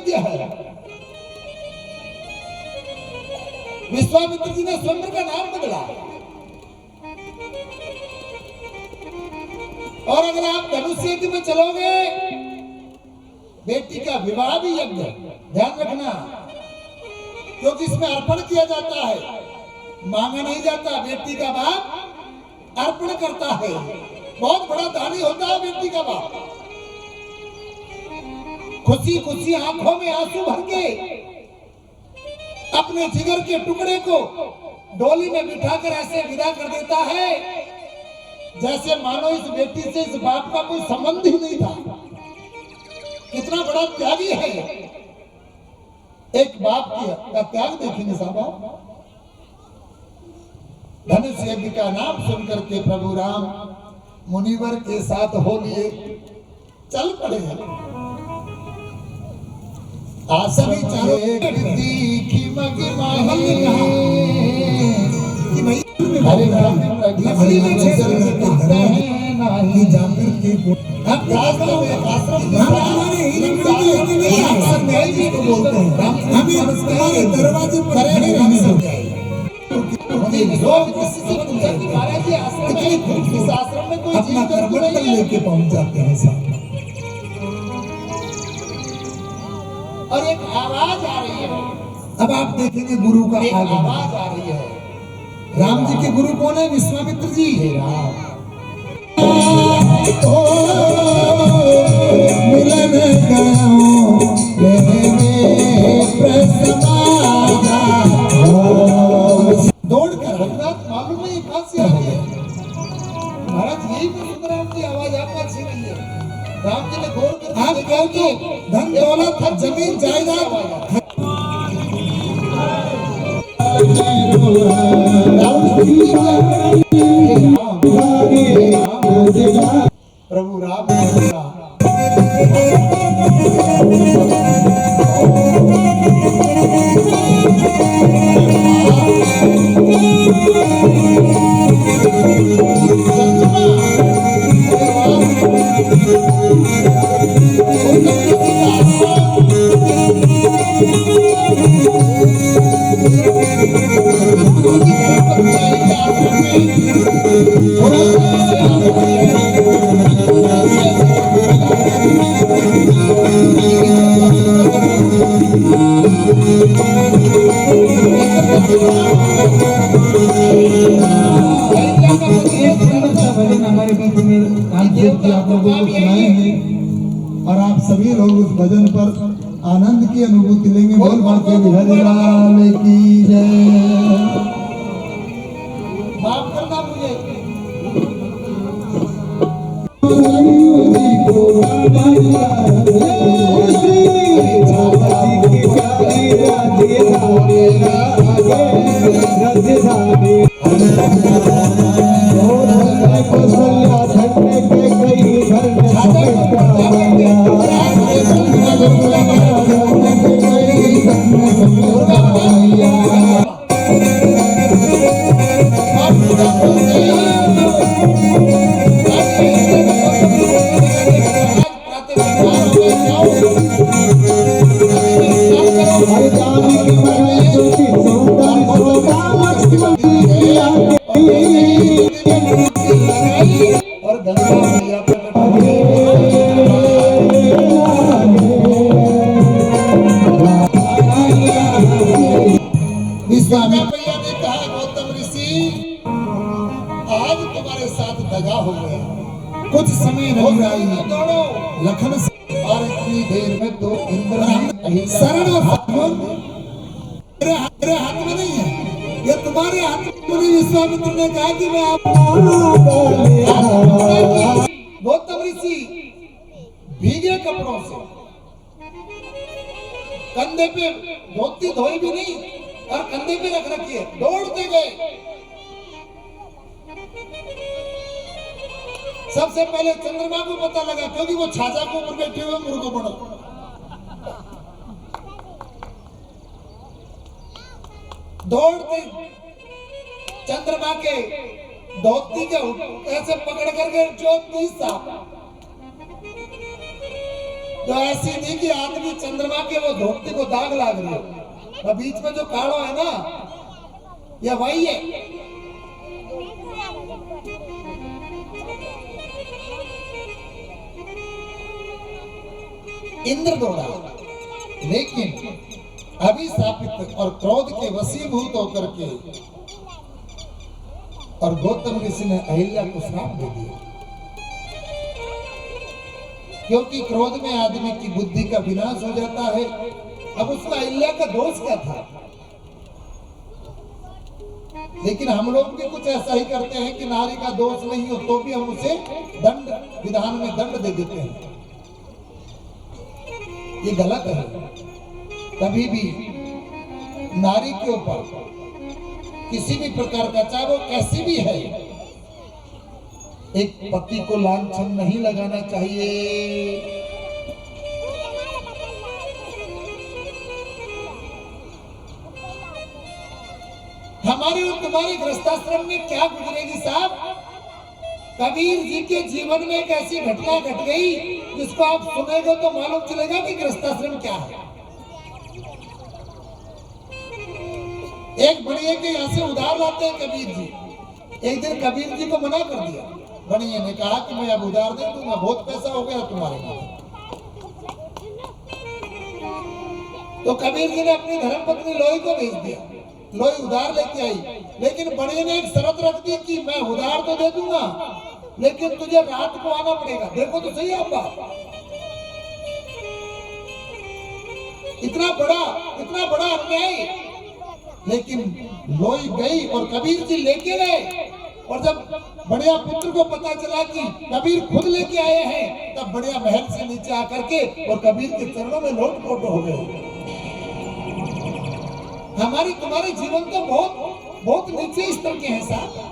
यज्ञ है। विश्वामित्र जी ने स्वयं का नाम बदला। और अगर आप धनुष यज्ञ में चलोगे, बेटी का विवाह भी यज्ञ, ध्यान रखना, क्योंकि इसमें अर्पण किया जाता है, मांगा नहीं जाता। बेटी का बाप अर्पण करता है, बहुत बड़ा दानी होता है बेटी का बाप। खुशी खुशी आंखों में आंसू भर के अपने जिगर के टुकड़े को डोली में बिठाकर ऐसे विदा कर देता है जैसे मानो इस बेटी से इस बाप का कोई संबंध ही नहीं था। कितना बड़ा त्यागी है एक बाप का त्याग देखेंगे साहब। धनुष यज्ञ का नाम सुनकर के प्रभु राम मुनिवर के साथ हो लिए चल पड़े हैं। सभी चारों की महिमा हरे राम लकड़ी में छेद करते हैं नहीं जाकर के हम आश्रम को बोलते हैं हमें हमारे दरवाजे पर खड़े हैं हम समझाए महाराज जी आश्रम में कोई अपना करवट लेके पहुंच जाते हैं साहब। और एक आवाज आ रही है। अब आप देखेंगे गुरु का आवाज आ रही है। राम जी के गुरु कौन है? विश्वामित्र जी। मिलन दौड़ कर मालूम नहीं कहां से आ रही है। महाराज यही तो सुंदराम की आवाज आपको अच्छी नहीं है। राम जी ने गौर कर आप कहो तो धन दौलत जमीन जायदाद प्रभु राम हमारे बीच में आप लोगों को सुनाए हैं और आप सभी लोग उस भजन पर आनंद की अनुभूति लेंगे। बोल बाल के बिहारी लाल की जय। माफ करना मुझे। भैया ने कहा गौतम ऋषि आज तुम्हारे साथ दगा हो गया, कुछ समय नहीं रही, दौड़ो लखन से और इतनी देर में तो इंद्र शरण मेरे हाथ में नहीं है, ये तुम्हारे हाथ में। विश्वामित्र ने कहा कि मैं गौतम ऋषि भीगे कपड़ों से कंधे पे धोती धोई भी नहीं और कंधे पे रख रखी है, दौड़ते गए। सबसे पहले चंद्रमा को पता लगा क्योंकि वो छाजा को ऊपर बैठे हुए मुर्गो बनो। दौड़ते चंद्रमा के धोती के ऐसे पकड़ करके जो 30 साहब तो ऐसी नहीं कि आदमी चंद्रमा के वो धोती को दाग लाग रही हो, और बीच में जो काढ़ो है ना, ये वही है। इंद्र दौड़ा, लेकिन अभिशापित और क्रोध के वशीभूत होकर के और गौतम ऋषि ने अहिल्या को श्राप दे दिया, क्योंकि क्रोध में आदमी की बुद्धि का विनाश हो जाता है। अब उसका अहिल्या का दोष क्या था? लेकिन हम लोग भी कुछ ऐसा ही करते हैं कि नारी का दोष नहीं हो तो भी हम उसे दंड, विधान में दंड दे देते हैं। ये गलत है। कभी भी नारी के ऊपर किसी भी प्रकार का, चाहे वो कैसी भी है, एक पति को लांछन नहीं लगाना चाहिए। हमारे और तुम्हारे गृहस्थाश्रम में क्या गुजरेगी साहब? कबीर जी के जीवन में एक ऐसी घटना घट गई जिसको आप सुनेंगे तो मालूम चलेगा कि गृहस्थाश्रम क्या है। एक बढ़िया के यहाँ से उधार लाते हैं कबीर जी। एक दिन कबीर जी को मना कर दिया, बढ़िया ने कहा कि मैं अब उधार दे दूंगा, बहुत पैसा हो गया तुम्हारे पास। तो कबीर जी ने अपनी धर्मपत्नी लोई को भेज दिया, लोई उधार लेके आई, लेकिन बढ़िया ने एक शर्त रख दी कि मैं उधार तो दे दूंगा, लेकिन तुझे रात को आना पड़ेगा। देखो तो सही आप बात, इतना बड़ा अन्याय। लेकिन लोई गई और कबीर जी लेके गए, और जब बढ़िया पुत्र को पता चला कि कबीर खुद लेके आए हैं, तब बढ़िया महल से नीचे आकर के और कबीर के चरणों में लोट पोट हो गए। हमारे तुम्हारे जीवन तो बहुत नीचे स्तर के हैं साहब।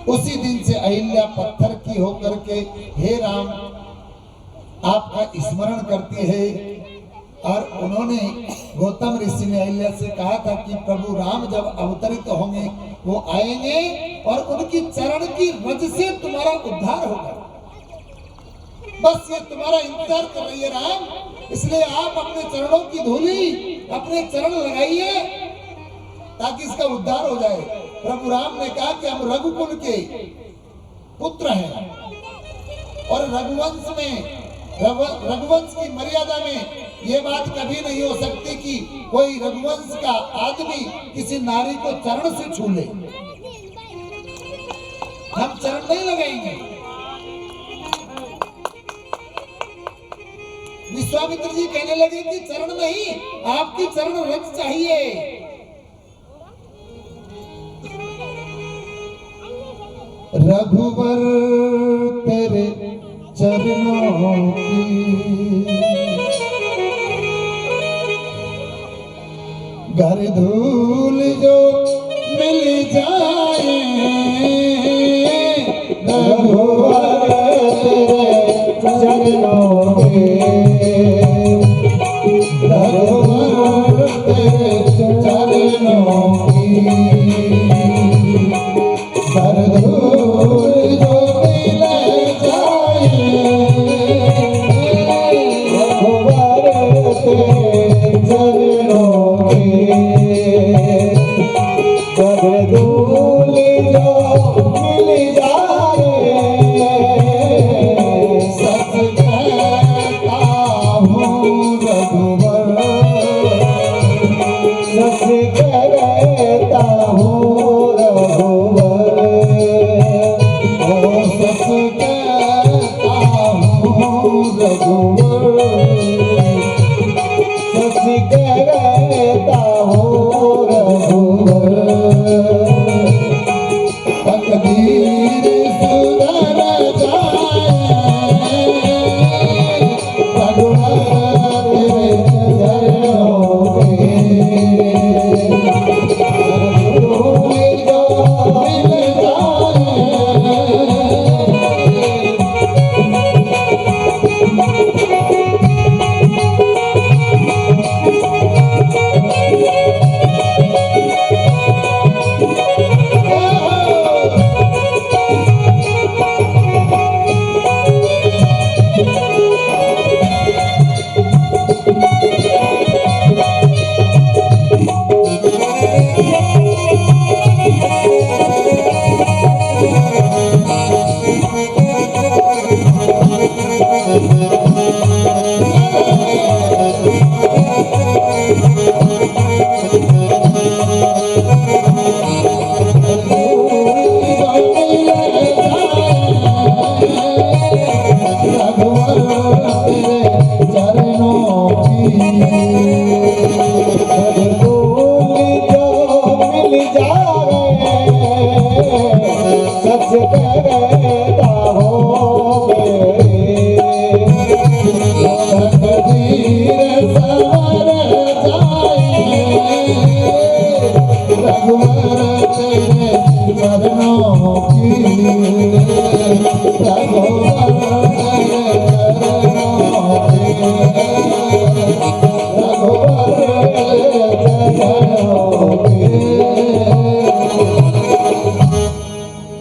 उसी दिन से अहिल्या पत्थर की होकर के हे राम आपका स्मरण करती है। और उन्होंने, गौतम ऋषि ने अहिल्या से कहा था कि प्रभु राम जब अवतरित होंगे वो आएंगे और उनकी चरण की रज से तुम्हारा उद्धार होगा। बस ये तुम्हारा इंतजार कर रही है राम, इसलिए आप अपने चरणों की धूली, अपने चरण लगाइए ताकि इसका उद्धार हो जाए। प्रभु राम ने कहा कि हम रघुकुल के पुत्र हैं और रघुवंश की मर्यादा में ये बात कभी नहीं हो सकती कि कोई रघुवंश का आदमी किसी नारी को चरण से छू ले। हम चरण नहीं लगाएंगे। विश्वामित्र जी कहने लगे कि चरण नहीं, आपकी चरण रज चाहिए। रघुवर तेरे चरणों की घर धूल जो मिल जाए, रघुवर तेरे चरणों की, रघुवर तेरे चरणों की घर धूल जो मिल जाए, रघुवर तेरे चरणों धूल जो मिल जाए, सच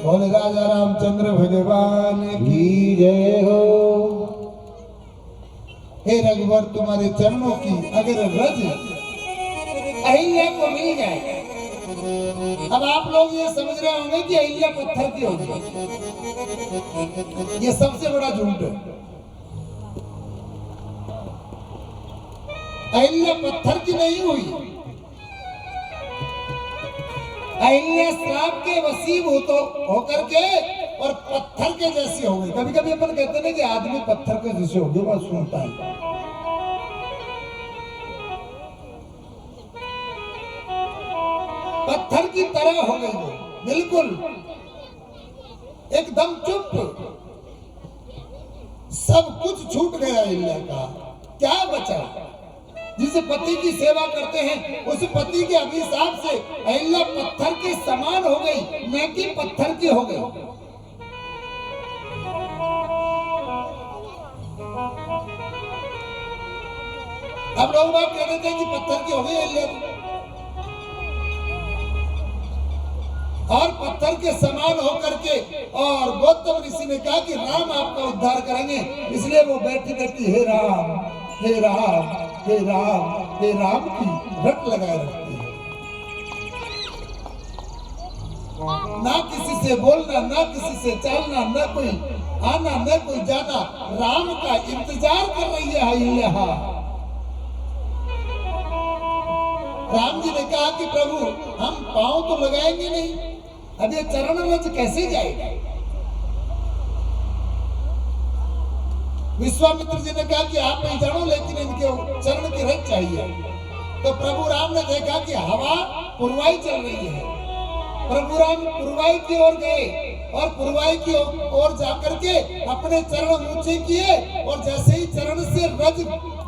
बोले राजा रामचंद्र भगवान की जय हो। हे रघुवर, तुम्हारे चरणों की अगर रज अहिल्या को मिल जाए। अब आप लोग ये समझ रहे होंगे कि अहिल्या पत्थर की होगी, ये सबसे बड़ा झूठ है। अहिल्या पत्थर की नहीं हुई, अहिल्या श्राप के वशीभूत होकर के और पत्थर के जैसी हो गई। कभी कभी अपन कहते हैं कि आदमी पत्थर के जैसे हो गया, बात सुनता है। पत्थर की तरह हो गई वो, बिल्कुल एकदम चुप, सब कुछ छूट गया अहिल्या का। क्या बचा? जिस पति की सेवा करते हैं उस पति के अभिशाप से अहिल्या पत्थर के समान हो गई, न कि पत्थर की हो गई। अब लोग बात कह देते हैं कि पत्थर की हो गई अहिल्या, और पत्थर के समान होकर के। और गौतम ऋषि ने कहा कि राम आपका उद्धार करेंगे, इसलिए वो बैठी बैठी हे राम हे राम हे राम हे राम की रट लगाए रखती है। ना किसी से बोलना, ना किसी से चलना, ना कोई आना, ना कोई जाना, राम का इंतजार कर रही है अहिल्या। राम जी ने कहा कि प्रभु हम पांव तो लगाएंगे नहीं, अब ये चरण रज कैसे जाएगा? विश्वामित्र जी ने कहा कि आप नहीं जानो, लेकिन इनके चरण की रज चाहिए। तो प्रभु राम ने देखा कि हवा पूर्वाई चल रही है। प्रभु राम पूर्वाई की ओर गए और पूर्वाई की ओर जाकर के अपने चरण ऊंचे किए, और जैसे ही चरण से रज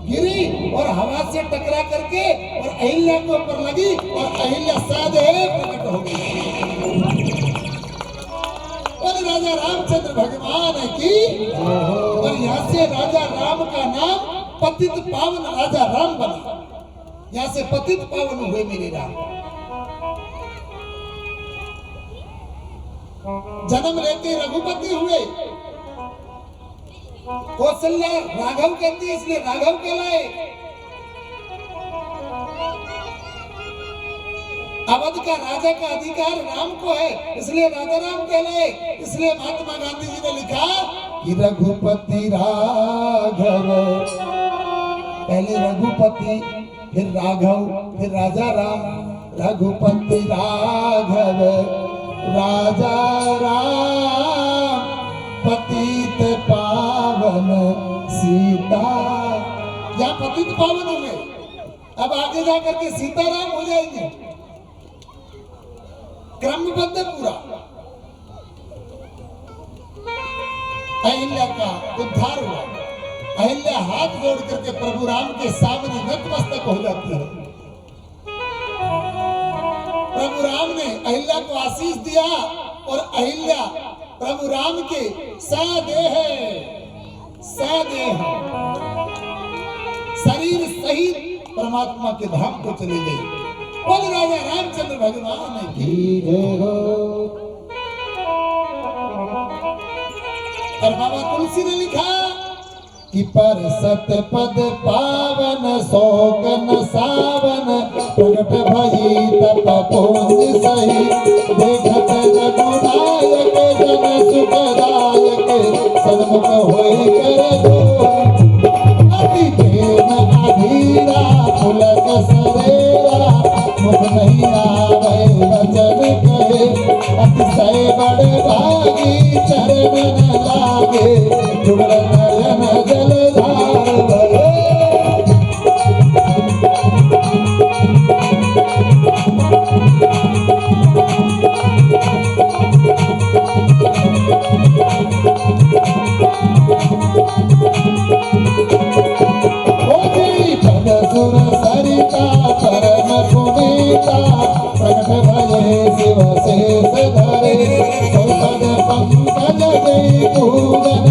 गिरी और हवा से टकरा करके और अहिल्या के ऊपर लगी और अहिल्या सदैव प्रकट हो गई। और राजा रामचंद्र भगवान की, और यहाँ से राजा राम का नाम पतित पावन राजा राम बना। यहाँ से पतित पावन हुए मेरे राम। जन्म लेते रघुपति हुए, कौशल्या राघव कहती है इसलिए राघव कहलाए। अवध का राजा का अधिकार राम को है, इसलिए राजा राम कहलाए। इसलिए महात्मा गांधी जी ने लिखा कि रघुपति राघव, पहले रघुपति फिर राघव फिर राजा राम। रघुपति राघव राजा राम, पतित पावन सीता। या पतित पावन हो गए, अब आगे जाकर के सीताराम हो जाएंगे। क्रमबद्ध पूरा। अहिल्या का उद्धार हुआ। अहिल्या हाथ जोड़ करके प्रभु राम के सामने नतमस्तक हो जाती है। प्रभु राम ने अहिल्या को आशीष दिया और अहिल्या प्रभु राम के सदेह शरीर सहित परमात्मा के धाम को चली गई। बोल राजा रामचंद्र भगवान की जय हो। और बाबा तुलसी ने लिखा कि पर सत पद पावन शोकन सावन, प्रगट भई तप पुंज सही, देखत जगुनायक जन सुखदायक, सन्मुख होई कर जोर, अति प्रेम अधीरा पुलक सरेरा, मुख नहीं आवे वचन कहे, अतिशय बड़ भागी चरण न लागे, जुगल नयन जलधार बहे। सुर सरिता परम पुनीता, प्रगट भये शिव शेष धरे, पद पंकज जय पूजन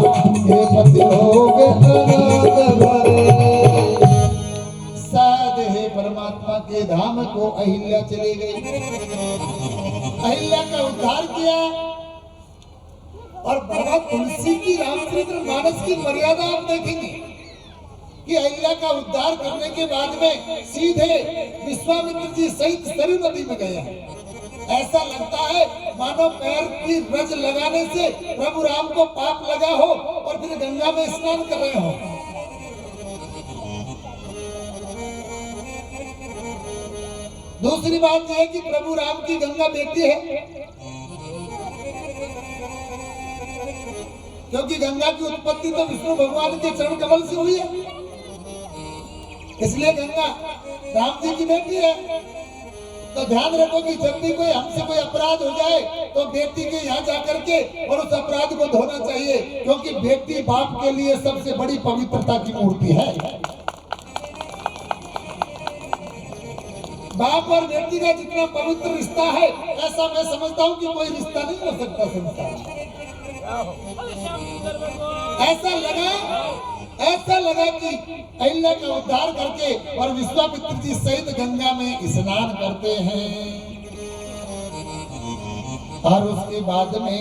हे पति लोग अनाथ भरे। शायद हे परमात्मा के धाम को अहिल्या चली गई, अहिल्या का उद्धार किया। और बाबा तुलसी की रामचरितमानस की मर्यादा आप देखेंगे कि अहिल्या का उद्धार करने के बाद में सीधे विश्वामित्र जी सहित सरयू नदी में गया। ऐसा लगता है मानो पैर की रज लगाने से प्रभु राम को पाप लगा हो और फिर गंगा में स्नान कर रहे हो। दूसरी बात यह है कि प्रभु राम की गंगा बेटी है, क्योंकि गंगा की उत्पत्ति तो विष्णु भगवान के चरण कमल से हुई है, इसलिए गंगा राम जी की बेटी है। तो ध्यान रखो कि जब भी कोई हमसे कोई अपराध हो जाए तो बेटी के यहाँ जाकर के और उस अपराध को धोना चाहिए, क्योंकि बेटी बाप के लिए सबसे बड़ी पवित्रता की मूर्ति है। बाप और बेटी का जितना पवित्र रिश्ता है, ऐसा मैं समझता हूँ कि कोई रिश्ता नहीं हो सकता संसार में। ऐसा लगा कि अहिल्या का उद्धार करके और विश्वामित्र जी सहित गंगा में स्नान करते हैं। और उसके बाद में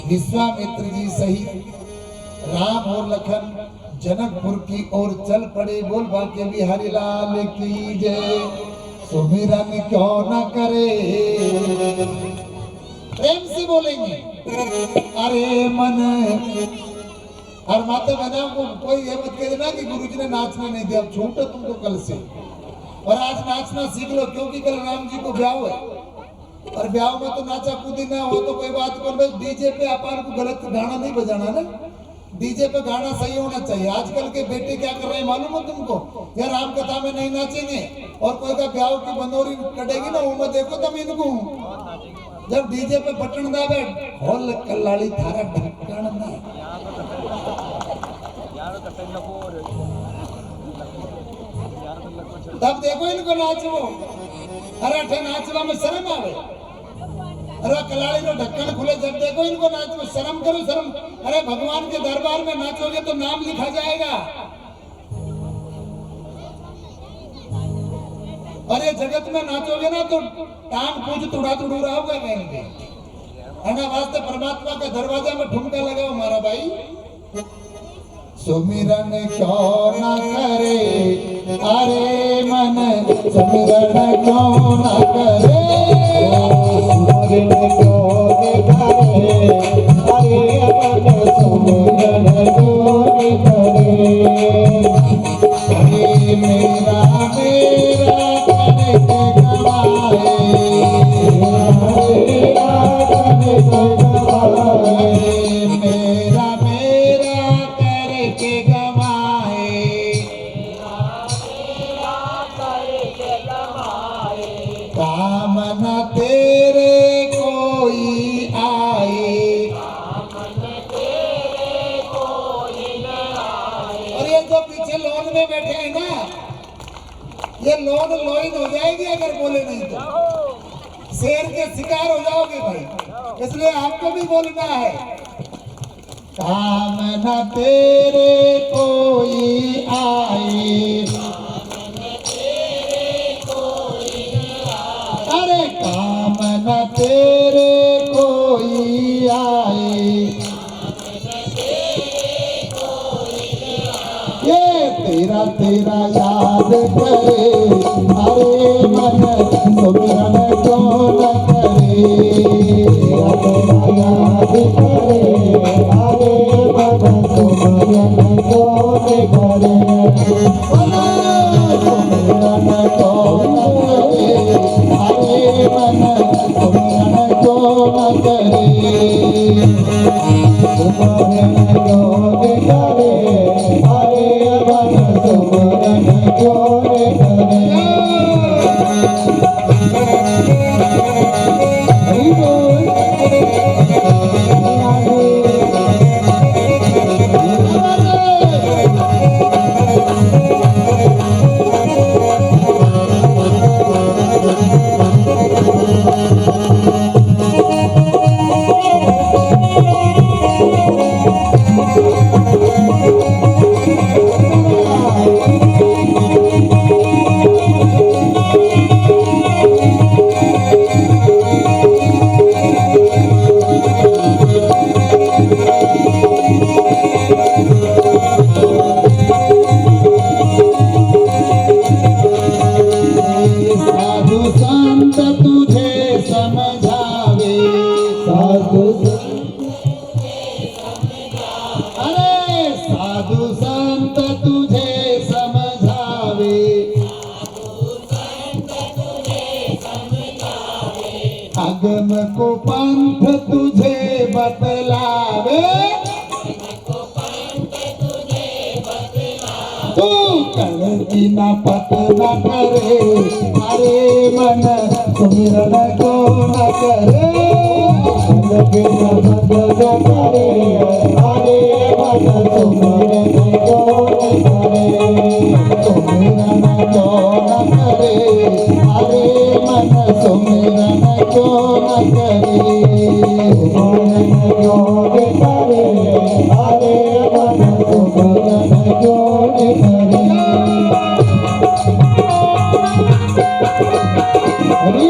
विश्वामित्र जी सहित राम और लखन जनकपुर की ओर चल पड़े। बोल बाके बिहारी लाल की जय। सुमिरन क्यों न करे, प्रेम से बोलेंगे। अरे मन, और माता बहनों को कोई ये मत कह देना कि गुरुजी ने नाचने नहीं दिया, छूट है तुमको कल से। और आज नाचना सीख लो, क्योंकि कल राम जी को ब्याह है और ब्याह में तो नाचा कूदी ना हो तो कोई बात कर। डीजे पे अपन को गलत गाना नहीं बजाना ना, डीजे पे गाना सही होना चाहिए। आजकल के बेटे क्या कर रहे हैं मालूम है तुमको? यार राम कथा में नहीं नाचेंगे और कोई का ब्याह की बंदोरी कटेगी ना, वो देखो तब इनको जब डीजे पे बटन दाबे होल कल्लाड़ी थारा ढक्कन ना, तब देखो इनको नाचवो। अरे अठे नाचवा में शर्म आवे। अरे कलाड़ी को ढक्कन खुले, जब देखो इनको नाचवो, शर्म करो शर्म। अरे भगवान के दरबार में नाचोगे तो नाम लिखा जाएगा। और ये जगत में नाचोगे ना तो टांग पूछ तुड़ा तुड़ूरा होगा कहेंगे। है वास्ते परमात्मा का दरवाजा में ठुमका लगाओ मारा भाई। सुमिरन क्यों न करे, अरे मन सुमिरन क्यों न करे, सुमिरन क्यों न करे, अरे मन सुमिरन क्यों न करे। अरे मेरा मेरा करके गवाए, मेरा करके गवाए, मेरा मेरा करके गवाए, काम न तेरे कोई आए, और ये जो पीछे लोन में बैठे हैं ना, ये लोन लोइन हो जाएगी अगर बोले नहीं तो। शेर के शिकार हो जाओगे भाई, इसलिए आपको भी बोलना है। काम न तेरे कोई आए, अरे काम न तेरे कोई आए, ये तेरा तेरा याद करे, अरे मन सुमिरन क्यों न करे, तेरा तेरा याद करे, अरे मन सुमिरन क्यों न करे, सुमिरन क्यों न करे, अरे मन सुमिरन क्यों न करे, सुमिरन क्यों न करे, अरे मन सुमिरन क्यों न करे। हरि बोल। को पंथ तुझे बतलावे, तू कण की न पत न करे, अरे मन सुमिरन को न करे, कण की न पत न करे, अरे मन सुमिरन को न करे, सुमिरन को न करे, अरे मन सुमिरन को न करे, सुमिरन को न करे, अरे मन सुमिरन को न करे। हरि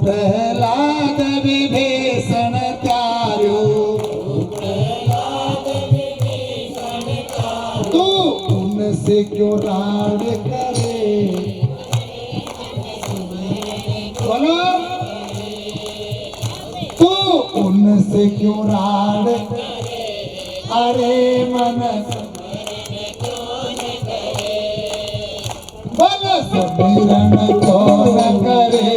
प्रहलाद विभीषण त्यार्यो, तू उनसे क्यों राड करे, बोलो तू उनसे क्यों राड, अरे मन बल सुमिरन को न करे,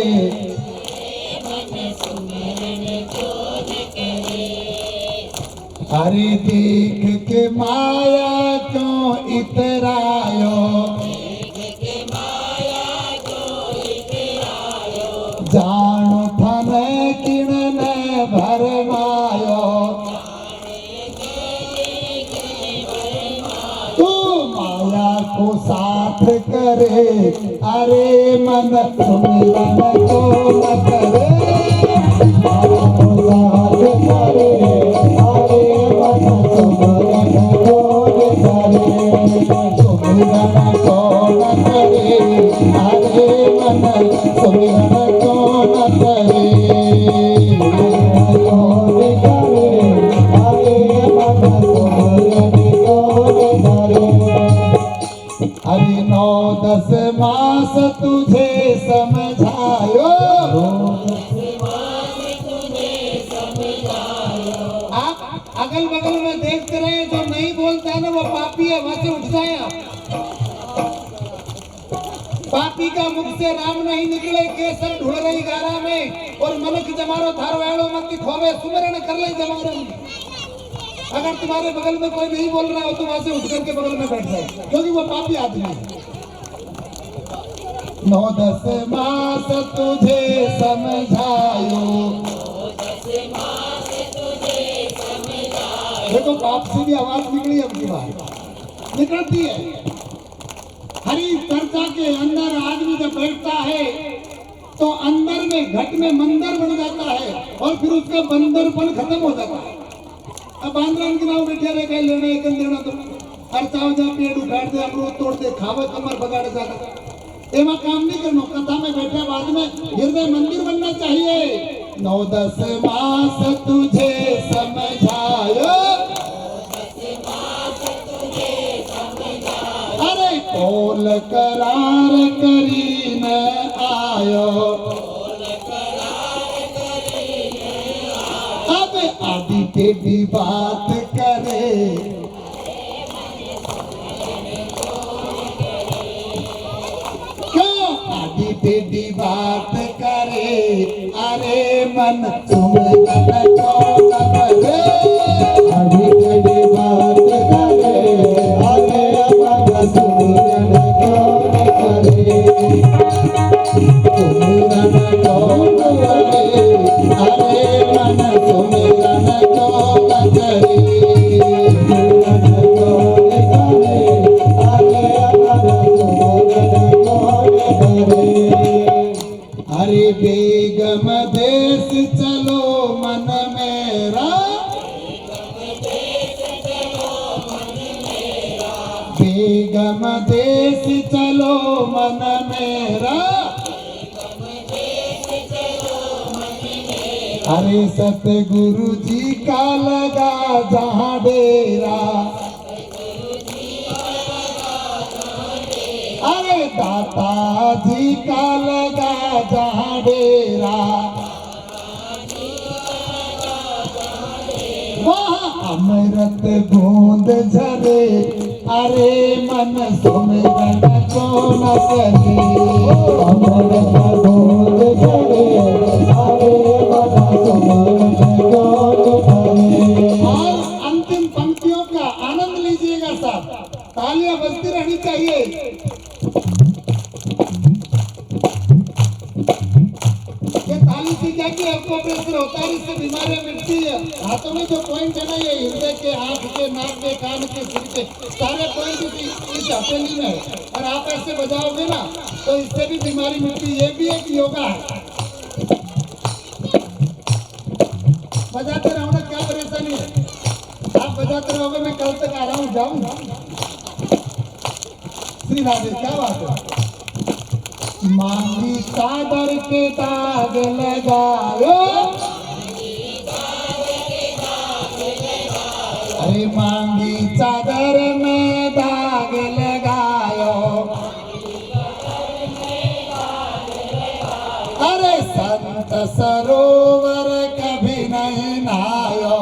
अरे देख के माया क्यों इतरायो, जानो थन किण न भरमायो, तू माया को साथ करे, अरे मन सुमिरन को न करे, माया को साथ करे, अरे मन सुमिरन को न करे, सुमिरन को न करे, अरे मन सुमिरन को न करे, अरे 9-10 मास तुझे समझायो, आप अगल बगल में देखते रहे, जो नहीं बोलता है ना वो पापी है, वहां से उठ जाए आप। पापी का मुख से राम नहीं निकले, केसर ढूंढ रही गारा में, और मनक जमारो धारवाड़ो मत खोवे, सुमिरन कर ले जमारो। अगर तुम्हारे बगल में कोई नहीं बोल रहा हो तो वहां से उठ करके बगल में बैठ जाए, क्योंकि वो पापी आदमी है। 9-10 मास तुझे समझायो, देखो बाप से भी आवाज निकली, अब की बात निकलती है। हरी चर्चा के अंदर आदमी जब बैठता है तो अंदर में घट में मंदिर बन जाता है, और फिर उसका बंदरपन खत्म हो जाता है। अब बांद्रान के नाव बैठे रहे, कहीं लेना एक देना, तो खर्चा जा, पेड़ उखाड़ दे, अमरूद तोड़ दे, खावे कमर बगाड़ जाता, एवं काम नहीं करना। कथा में बैठे बाद में हृदय मंदिर बनना चाहिए। 9-10 मास तुझे समझायो, अरे कोल करार करी न आयो, अब आदि टेढ़ी बात करे, क्यों आदि टेढ़ी बात करे, अरे मन सुमिरन को न करे, आदि टेढ़ी बात करे, अरे मन सुमिरन को न करे, सुमिरन को न करे, अरे मन सुमिरन को न करे, सुमिरन को न करे, अरे मन सुमिरन को न करे। अरे बेगम देश चलो मन में गम देश चलो मन मेरा, अरे सतगुरु जी का लगा जहाँ डेरा, अरे दाता जी का लगा जहाँ डेरा, वहाँ अमृत बूंद झरे, अरे मन सुमिरन को न करे, अमृत बूंद झरे, अरे मन सुमिरन को न करे। और अंतिम पंक्तियों का आनंद लीजिएगा साहब, तालियां बजती रहनी चाहिए। ये ताली से क्या कि आपको प्रेशर होता है, इससे बीमारियां मिटती है। हाथों में जो पॉइंट है ना, ये हृदय के, आंख के, नाक के, कान के, सिर के, सारे पॉइंट इस हथेली में है। और आप ऐसे बजाओगे ना तो इससे भी बीमारी मिटती है। ये भी एक योगा है। बजाते रहो ना, क्या परेशानी है, आप बजाते रहोगे। मैं कल तक आ रहा हूँ, जाऊंगा। श्री राधे, क्या बात है। मांगी चादर के दाग लगायो, अरे मांगी चादर में दाग लगायो, अरे संत सरोवर कभी नहीं नहायो,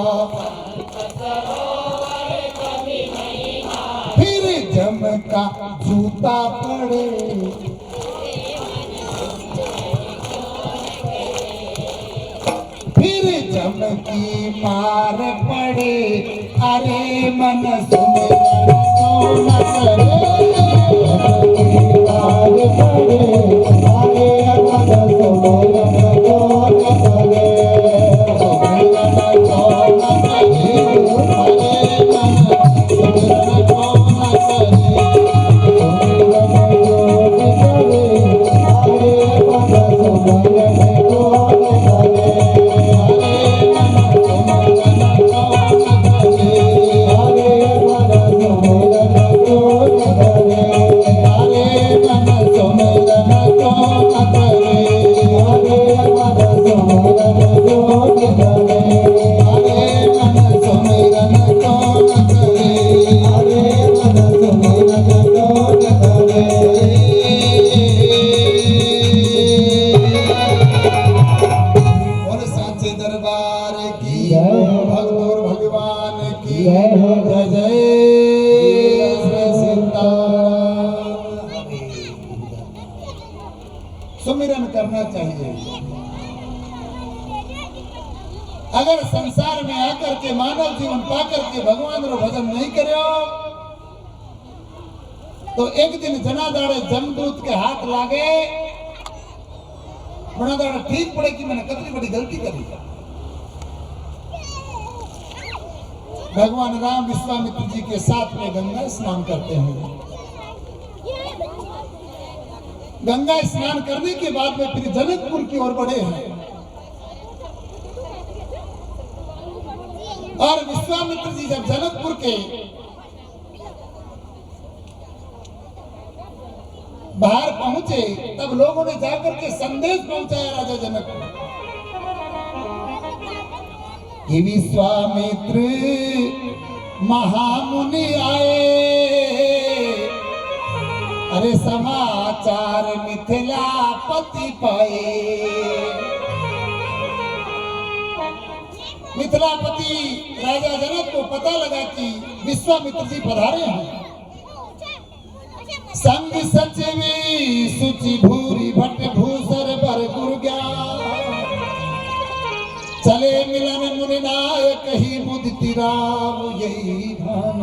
फिर जम का जूता पड़े, फिर जम की मार पड़े, अरे मन सुमिरन को न करे, मार पड़े, अरे मन सुमिरन को न करे, सुमिरन को न करे, अरे मन सुमिरन को न करे, सुमिरन को न करे, अरे मन सुमिरन को न करे। दरबार की भक्त और भगवान की जय जय श्री सीताराम। सुमिरन करना चाहिए। अगर संसार में आकर के मानव जीवन पाकर के भगवान रो भजन नहीं करो तो एक दिन जनादाड़े जमदूत के हाथ लागे, जनादाड़े ठीक पड़े कि मैंने कितनी बड़ी गलती करी। भगवान राम विश्वामित्र जी के साथ में गंगा स्नान करते हैं। गंगा स्नान करने के बाद में फिर जनकपुर की ओर बढ़े हैं और विश्वामित्र जी जब जनकपुर के बाहर पहुंचे तब लोगों ने जाकर के संदेश पहुंचाया राजा जनक को कि विश्वामित्र महामुनि आए, अरे समाचार मिथिलापति पाए। मिथिलापति राजा जनक को पता लगा कि विश्वामित्र जी पधारे हैं। संग सचिवी सुचि भूरी भट्ट भूसर बर गुरु ज्ञान, चले मिलन मुनि नायक ही मुदिति राम यही भान।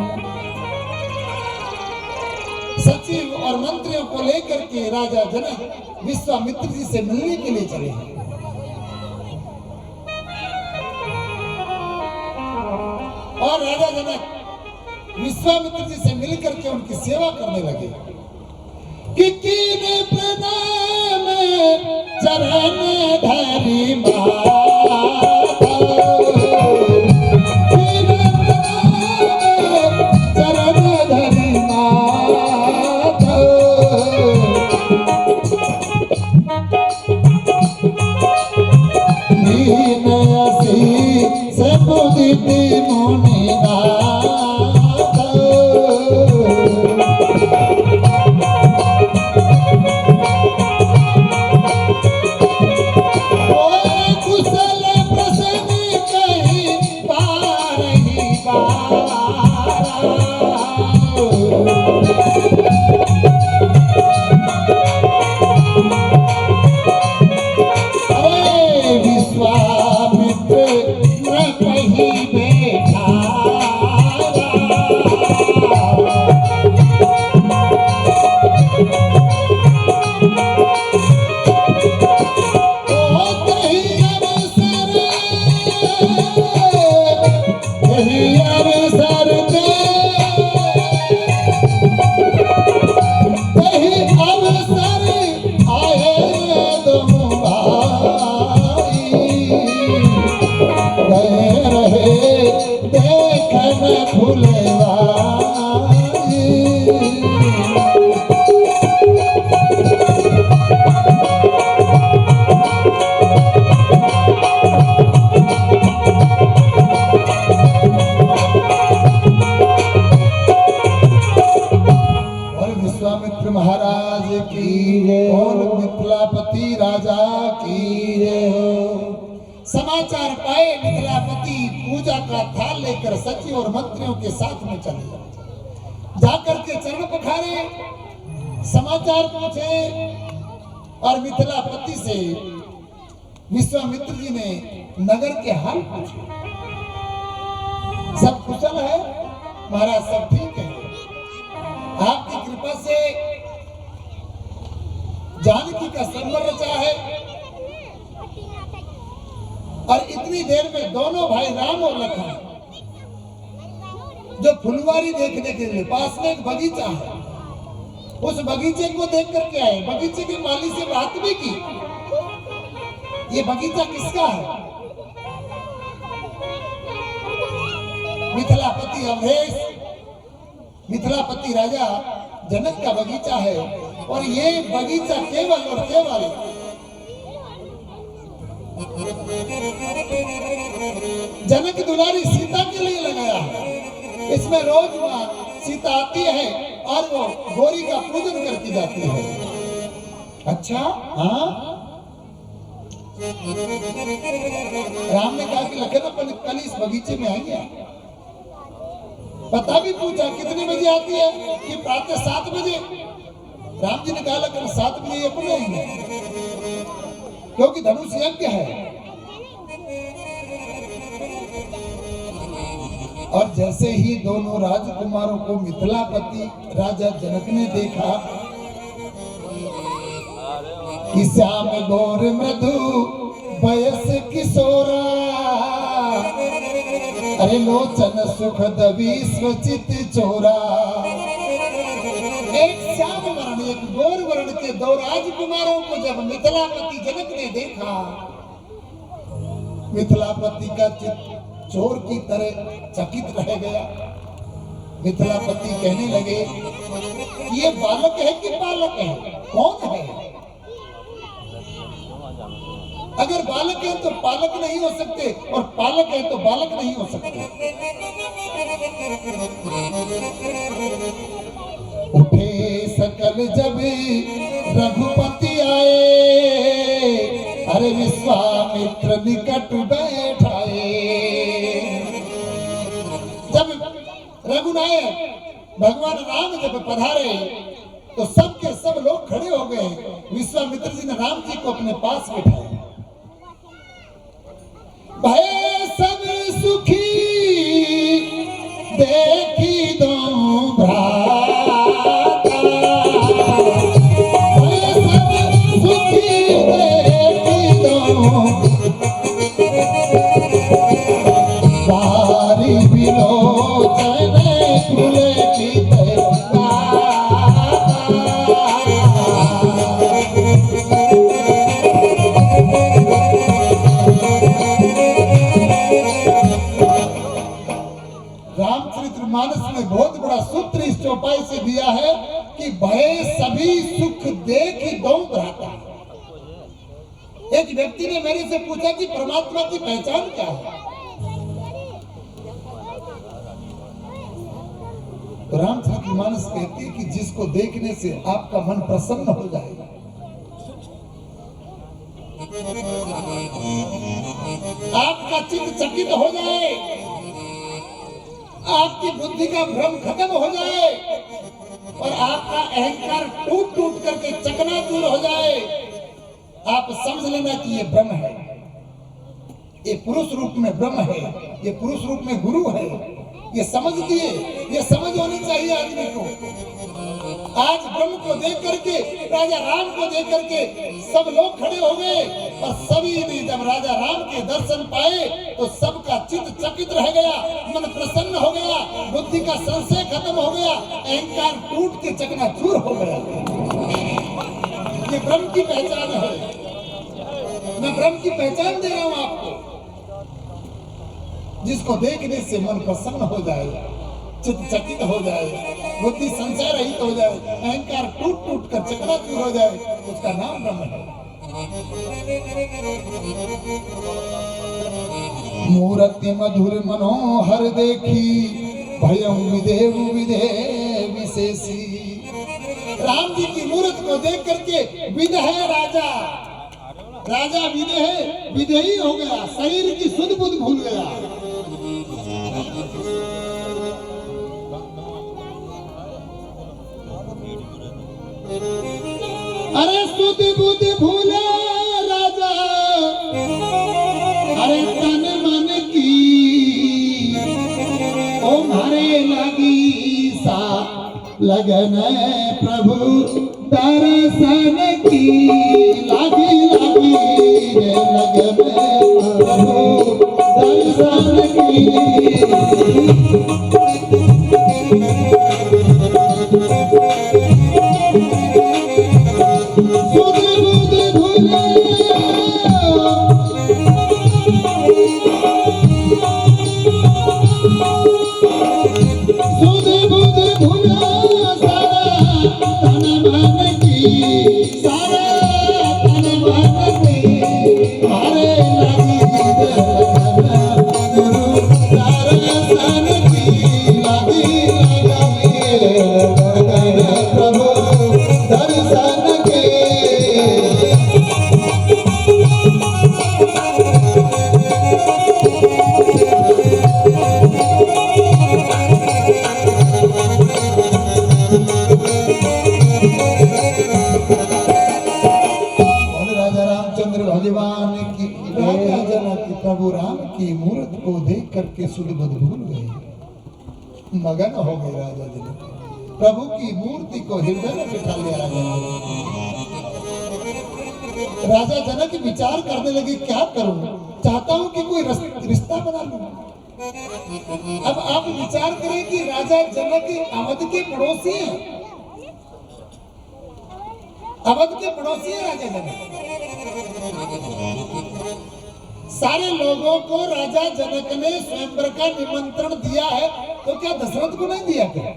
सचिव और मंत्रियों को लेकर के राजा जनक विश्वामित्र जी से मिलने के लिए चले। और राजा जनक विश्वामित्र जी से मिलकर के उनकी सेवा करने लगे कि कीने प्रणाम चरण धरि माता, कीने प्रणाम चरण धरि माता, विश्वामित्र महाराज की और मिथिलापति राजा की समाचार पाए। मिथिलापति पूजा का थाल लेकर सचिव और मंत्रियों के साथ में चले, जाकर के चरण पखारे, समाचार पूछे और मिथिलापति से विश्वामित्र जी ने नगर के हाल पूछे। सब कुशल है महाराज, सब ठीक है, आपकी कृपा से जानकी का संवर रचा है और इतनी देर में दोनों भाई राम और लखन जो फुलवारी देखने के लिए पास में एक बगीचा है, उस बगीचे को देख करके आए। बगीचे के माली से बात भी की, ये बगीचा किसका है? मिथिलापति अवधेश, मिथिलापति राजा जनक का बगीचा है और ये बगीचा केवल और केवल जनक दुलारी सीता के लिए लगाया है। इसमें रोज मां सीता आती है और वो गौरी का पूजन करती जाती है। अच्छा, हाँ, राम ने कहा कि लखन अपन कल इस बगीचे में आएंगे। पता भी पूछा कितने बजे आती है कि प्रातः 7 बजे। राम जी ने कहा लखन 7 बजे अपने आएंगे क्योंकि धनुष यज्ञ है। और जैसे ही दोनों राजकुमारों को मिथिलापति राजा जनक ने देखा कि श्याम गौर मधु बयस किशोरा, अरे लोचन सुखद विश्वचित चोरा। एक श्याम वर्ण एक गौर वर्ण के दो राजकुमारों को जब मिथिलापति जनक ने देखा, मिथिलापति का चित्त चोर की तरह चकित रह गया। मिथिलापति कहने लगे, ये बालक है कि बालक है, कौन है? अगर बालक है तो पालक नहीं हो सकते और पालक है तो बालक नहीं हो सकते। उठे सकल जब रघुपति आए, अरे विश्वामित्र निकट बैठाए। जब रघुनायक भगवान राम जब पधारे तो सब के सब लोग खड़े हो गए। विश्वामित्र जी ने राम जी को अपने पास बिठाया। भय सब सुखी देखी दो भ्राता, भय सब सुखी देखी दो बारी विलोचन खुले की रामचरितमानस में बहुत बड़ा सूत्र इस चौपाई से दिया है कि भय सभी सुख देखी दो भ्राता। एक व्यक्ति ने मेरे से पूछा कि परमात्मा की पहचान क्या है? तो रामचरितमानस कहती है कि जिसको देखने से आपका मन प्रसन्न हो जाएगा, आपका चित्त चकित हो जाए, आपकी बुद्धि का भ्रम खत्म हो जाए और आपका अहंकार टूट टूट करके चकनाचूर हो जाए, आप समझ लेना कि ये ब्रह्म है, ये पुरुष रूप में ब्रह्म है, ये पुरुष रूप में गुरु है। ये समझ दिए, ये समझ होनी चाहिए आदमी को। आज ब्रह्म को देख करके, राजा राम को देख करके सब लोग खड़े हो गए और सभी ने जब राजा राम के दर्शन पाए तो सबका चित्त चकित रह गया, मन प्रसन्न हो गया, बुद्धि का संशय खत्म हो गया, अहंकार टूट के चकनाचूर हो गया। ये ब्रह्म की पहचान है। मैं ब्रह्म की पहचान दे रहा हूं आपको, जिसको देखने से मन प्रसन्न हो जाएगा, चित्त चकित हो जाएगा। बुद्धि संशय रहित हो जाए, अहंकार टूट टूट कर चकनाचूर हो जाए, उसका नाम ब्रह्म है। मूर्ति मधुर मनोहर देखी भयं विदेव विधे विशेषी। राम जी की मूर्त को देख करके विदेह राजा विदेही हो गया, शरीर की सुध बुध भूल गया। अरे सुध बुध भूले राजा, अरे तन मन की ओ मारे लगी सा लगन प्रभु दर्शन की, लगी लगी रे लगन प्रभु दर्शन की। प्रभु राम की मूर्त को देख करके सुध बुध भूल गए, मगन हो गए राजा जनक। प्रभु की मूर्ति को हृदय में बिठा लिया राजा जनक। राजा जनक विचार करने लगे, क्या करूं, चाहता हूं कि कोई रिश्ता बना लूं। अब आप विचार करें कि राजा जनक अवध के पड़ोसी हैं, अवध के पड़ोसी है राजा जनक। सारे लोगों को राजा जनक ने स्वयंवर का निमंत्रण दिया है, तो क्या दशरथ को नहीं दिया क्या?